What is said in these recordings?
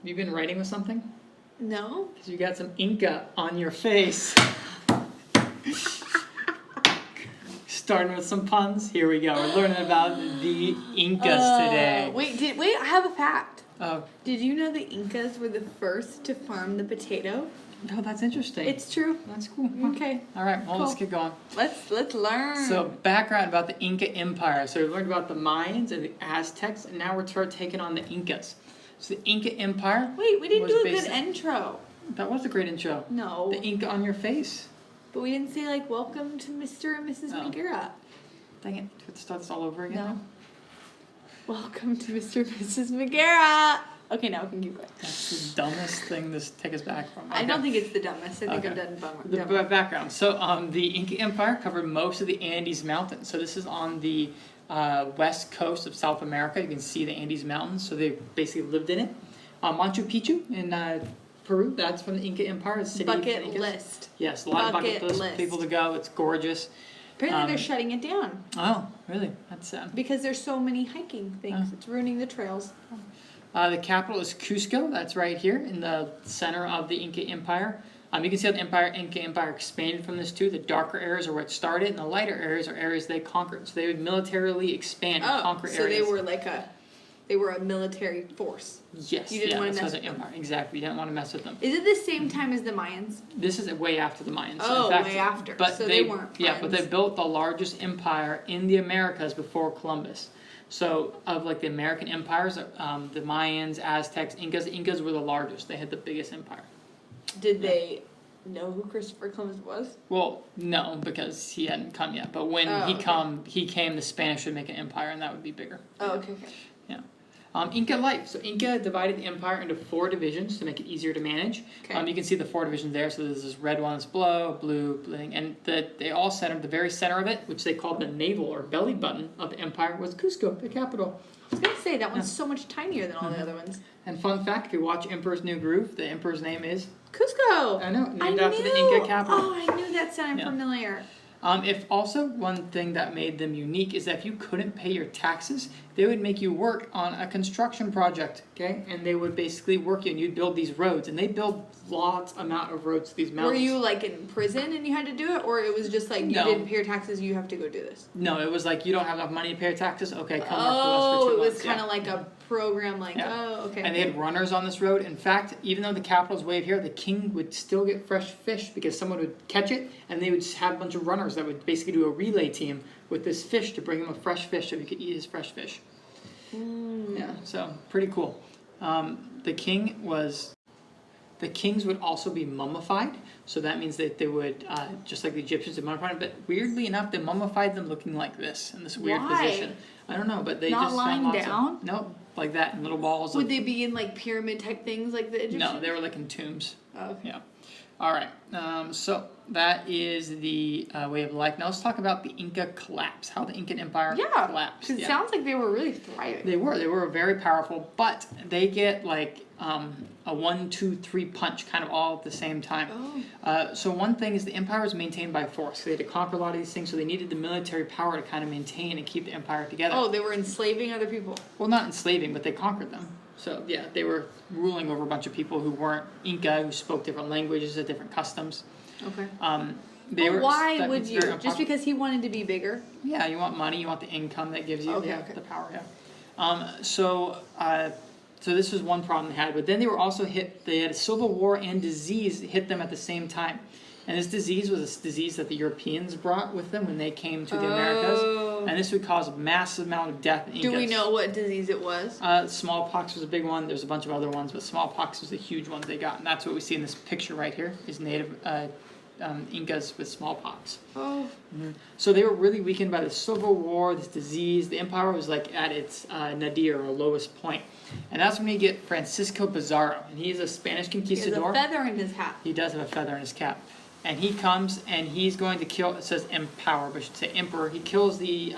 you been writing with something? No. Because you got some Inca on your face. Starting with some puns. Here we go. We're learning about the Incas today. Wait, I have a fact. Oh, Did you know the Incas were the first to farm the potato? oh, that's interesting. It's true. That's cool. Huh. Okay. All right, well, let's Cool. get going. Let's learn. So, background about the Inca Empire. So, we learned about the Mayans and the Aztecs, and now we're taking on the Incas. So, the Inca Empire. Wait, we didn't was do a good basic- intro. That was a great intro. No. The Inca on your face. But we didn't say like welcome to Mr. and Mrs. Oh. Magera. Dang it. Do we have to start this all over again? No. Welcome to Mr. and Mrs. Magera. Okay, now we can keep going. That's the dumbest thing to take us back from. I don't think it's the dumbest. I think Okay. I've done bummer. The background. So, the Inca Empire covered most of the Andes Mountains. So, this is on the west coast of South America. You can see the Andes Mountains. So, they basically lived in it. Machu Picchu in Peru, that's from the Inca Empire. It's city of Bucket Incas. list. Yes, a lot of bucket Bucket list people to go. It's gorgeous. Apparently they're shutting it down Oh, really? That's sad. because there's so many hiking things. Oh. It's ruining the trails. The capital is Cusco. That's right here in the center of the Inca Empire. You can see how the Inca Empire expanded from this too. The darker areas are where it started, and the lighter areas are areas they conquered. So they would militarily expand and conquer so areas. they were a military force. Yes, You didn't yeah, wanna that's mess the with them. empire. Exactly, you didn't want to mess with them. Is it the same time as the Mayans? This is way after the Mayans. Oh, in fact, way after. But So they weren't Yeah, but they friends. built the largest empire in the Americas before Columbus. So of like the American empires, the Mayans, Aztecs, Incas. The Incas were the largest. They had the biggest empire. Did they know who Christopher Columbus was? Well, no, because he hadn't come yet. But when Oh, he came, the Spanish would make an empire, and that would be bigger. Oh, okay. Yeah. Inca life. So Inca divided the empire into 4 divisions to make it easier to manage. Okay. You can see the 4 divisions there. So there's this red one that's blue, and they all centered. The very center of it, which they called the navel or belly button of the empire, was Cusco, the capital. I was gonna say that one's so much tinier than all Mm-hmm. the other ones. And fun fact, if you watch Emperor's New Groove, the emperor's name is Cusco. I know, named after the Inca capital. Oh, I knew that sounded Yeah. familiar. If also one thing that made them unique is that if you couldn't pay your taxes, they would make you work on a construction project, okay? And they would basically work you, and you'd build these roads, and they build lots amount of roads to these mountains. Were you like in prison and you had to do it, or it was just like you No. didn't pay your taxes, you have to go do this? No, it was like you don't have enough money to pay your taxes. Okay, come work Oh, for us for 2 it months. was kind of like a program, like Yeah. oh, okay. And they had runners on this road. In fact, even though the capital's way up here, the king would still get fresh fish because someone would catch it, and they would have a bunch of runners that would basically do a relay team with this fish to bring him a fresh fish so he could eat his fresh fish. Yeah, so pretty cool. The kings would also be mummified, so that means that they would, just like the Egyptians, they mummified them, but weirdly enough, they mummified them looking like this, in this weird Why? position. I don't know, but they Not just lying found lots down? of... Nope, like that, in little balls Would of... they be in like pyramid type things like the Egyptians? No, they were like in tombs. Oh, okay. Yeah. All right. So that is the way of life. Now let's talk about the Inca collapse. How the Incan Empire Yeah, collapsed. because it sounds like they were really thriving. They were very powerful, but they get like a 1, 2, 3 punch kind of all at the same time. Oh. So one thing is the empire was maintained by force. They had to conquer a lot of these things, so they needed the military power to kind of maintain and keep the empire together. Oh, they were enslaving other people. Well, not enslaving, but they conquered them. So yeah, they were ruling over a bunch of people who weren't Inca, who spoke different languages, had different customs. Okay. That would was you? very Just unpopular. because he wanted to be bigger? Yeah, you want money, you want the income that gives you Okay. the power. Yeah. So this was one problem they had, but then they were also hit. They had a civil war and disease hit them at the same time, and this disease was a disease that the Europeans brought with them when they came to the Americas, and this would cause a massive amount of death in Incas. Do we know what disease it was? Smallpox was a big one. There's a bunch of other ones, but smallpox was the huge one they got, and that's what we see in this picture right here. Is native Incas with smallpox. Oh. So they were really weakened by the civil war, this disease. The empire was like at its nadir, or lowest point, and that's when you get Francisco Pizarro, and he's a Spanish He has conquistador. a feather in his hat. He does have a feather in his cap. And he comes and he's going to kill, it says empower, but I should say emperor. He kills the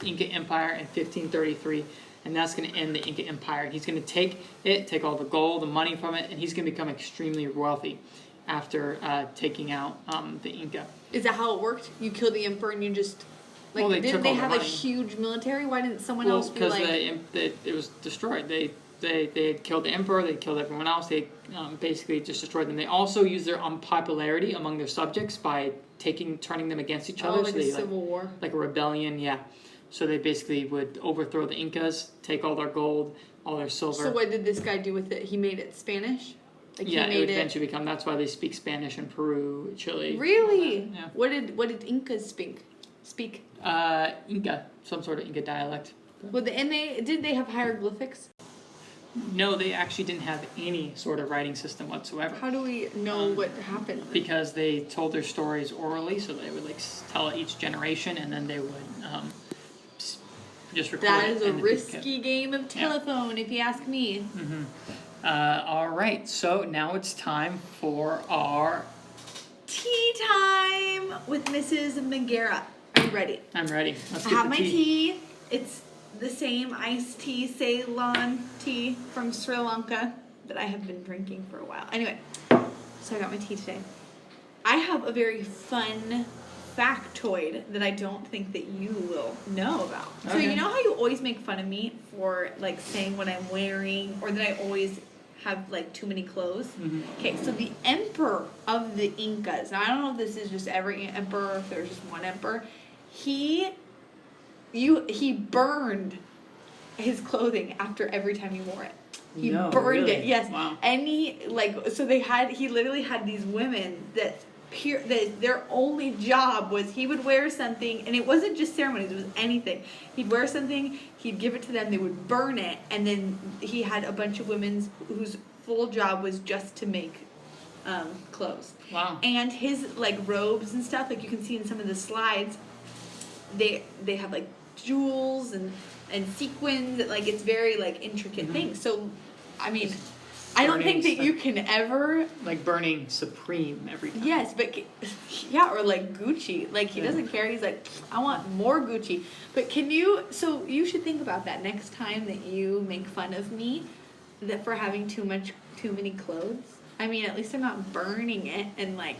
Inca Empire in 1533, and that's going to end the Inca Empire. And he's going to take all the gold, the money from it, and he's going to become extremely wealthy after taking out the Inca. Is that how it worked? You killed the emperor and you just Like, Well, they didn't took they all the have a money. huge military? Why didn't someone Well, else be because like, it was destroyed. They had killed the emperor. They killed everyone else. They basically just destroyed them. They also used their unpopularity among their subjects by turning them against each other. like so a they civil war? like a rebellion, yeah. So they basically would overthrow the Incas, take all their gold, all their silver. So what did this guy do with it? He made it Spanish? Like Yeah, he it made would eventually become. That's why they speak Spanish in Peru, Chile. Really? Yeah. What did Incas speak? Inca, some sort of Inca dialect. Well, did they have hieroglyphics? No, they actually didn't have any sort of writing system whatsoever. How do we know what happened? Because they told their stories orally, so they would like tell each generation, and then they would just record That it. is a and the people kept- risky game of telephone, if you ask me. All right, so now it's time for our. Tea time with Mrs. Magera. Are you ready? I'm ready. Let's I get have the my tea. tea. It's the same iced tea, Ceylon tea from Sri Lanka that I have been drinking for a while. Anyway, so I got my tea today. I have a very fun factoid that I don't think that you will know about. So Okay. you know how you always make fun of me for like saying what I'm wearing, or that I always have like too many clothes? Okay, so the emperor of the Incas, now I don't know if this is just every emperor, or if there's just one emperor, he burned his clothing after every time he wore it. He No, burned really? it, yes. Wow. And he literally had these women that their only job was he would wear something, and it wasn't just ceremonies, it was anything. He'd wear something, he'd give it to them, they would burn it, and then he had a bunch of women whose full job was just to make clothes. Wow. And his like robes and stuff, like you can see in some of the slides, they have like jewels and sequins, that like it's very like intricate things. So I mean, I don't think that you can ever. Like burning supreme every time. Yes, but yeah, or like Gucci. Like he doesn't care. He's like, I want more Gucci. But can you? So you should think about that next time that you make fun of me, that for having too many clothes. I mean, at least I'm not burning it and like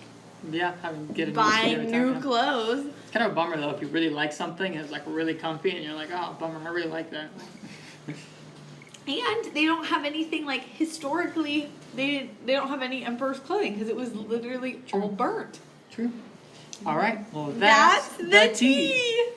Yeah, get a buying every new time, yeah. clothes. It's kind of a bummer though if you really like something and it's like really comfy and you're like, oh bummer, I really like that. And they don't have anything like historically. They don't have any emperor's clothing because it was literally all burnt. True. All right. Well, That's the tea.